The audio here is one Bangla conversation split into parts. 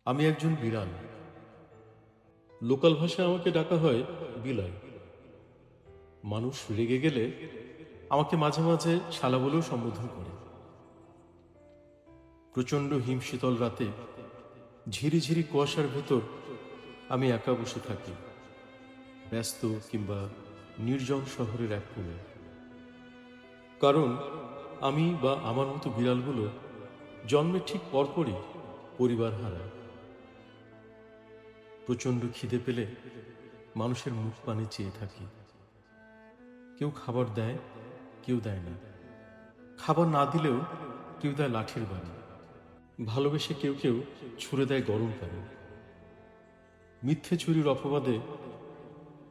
আমি একজন বিড়াল। লোকাল ভাষায় আমাকে ডাকা হয় বিলাই। মানুষ রেগে গেলে আমাকে মাঝে মাঝে শালা বলেও সম্বোধন করে। প্রচণ্ড হিমশীতল রাতে ঝিরিঝিরি কুয়াশার ভেতর আমি একা বসে থাকি, ব্যস্ত কিংবা নির্জন শহরের এক কোণে। কারণ আমি বা আমার মতো বিড়ালগুলো জন্মের ঠিক পরপরই পরিবার হারায়। প্রচণ্ড খিদে পেলে মানুষের মুখ পানে চেয়ে থাকি। কেউ খাবার দেয়, কেউ দেয় না। খাবার না দিলেও কেউ দেয় লাঠির বাড়ি। ভালোবেসে কেউ কেউ ছুড়ে দেয় গরম পানি। মিথ্যে চুরির অপবাদে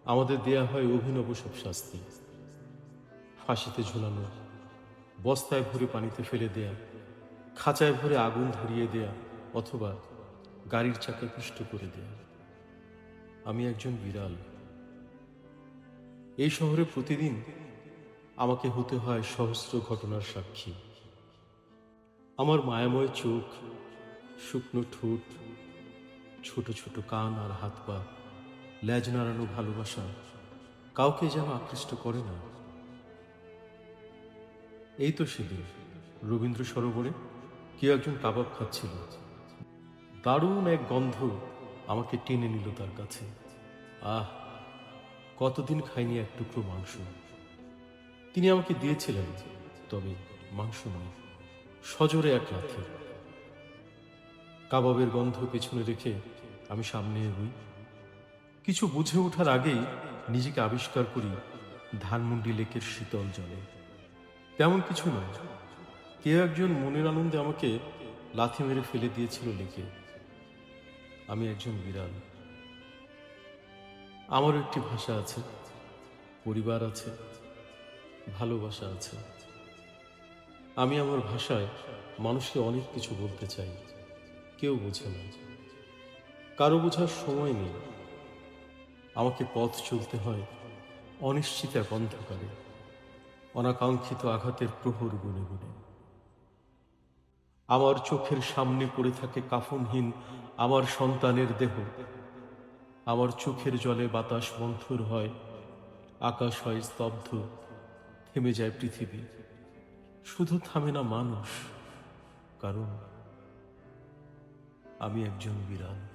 আমাদের দেয়া হয় অভিনব সব শাস্তি। ফাঁসিতে ঝুলানো, বস্তায় ভরে পানিতে ফেলে দেয়া, খাঁচায় ভরে আগুন ধরিয়ে দেয়া, অথবা গাড়ির চাকায় পিষ্ট করে দেয়া। আমি একজন বিড়াল। এই শহরে প্রতিদিন আমাকে হতে হয় সহস্র ঘটনার সাক্ষী। আমার মায়াময় চোখ, শুকনো ঠোঁট, ছোট ছোট কান আর হাত পা, লেজ নাড়ানো ভালোবাসা কাউকে যেন আকৃষ্ট করে না। এই তো সেদিন রবীন্দ্র সরোবরে কেউ একজন কাবাব খাচ্ছিল। দারুণ এক গন্ধ আমাকে টেনে নিল তার কাছে। আহ, কতদিন খাইনি এক টুকরো মাংস। তিনি আমাকে দিয়েছিলেন, তবে মাংস নয়, সজোরে এক লাথি। কাবাবের গন্ধ পেছনে রেখে আমি সামনে এগোই। কিছু বুঝে ওঠার আগেই নিজেকে আবিষ্কার করি ধানমন্ডি লেকের শীতল জলে। তেমন কিছু নয়, কেউ একজন মনের আনন্দে আমাকে লাথি মেরে ফেলে দিয়েছিল লেকে। আমি একজন বিড়াল। আমারও একটি ভাষা আছে, পরিবার আছে, ভালোবাসা আছে। আমি আমার ভাষায় মানুষকে অনেক কিছু বলতে চাই, কেউ বোঝে না। কারো বোঝার সময় নেই। আমাকে পথ চলতে হয় অনিশ্চিত এক অন্ধকারে, অনাকাঙ্ক্ষিত আঘাতের প্রহর গুনে গুনে। আমার চোখের সামনে পড়ে থাকে কাফনহীন আমার সন্তানের দেহ। আমার চোখের জলে বাতাস মন্থর হয়, আকাশ হয় স্তব্ধ, থেমে যায় পৃথিবী। শুধু থামে না মানুষ, কারণ আমি একজন বিড়াল।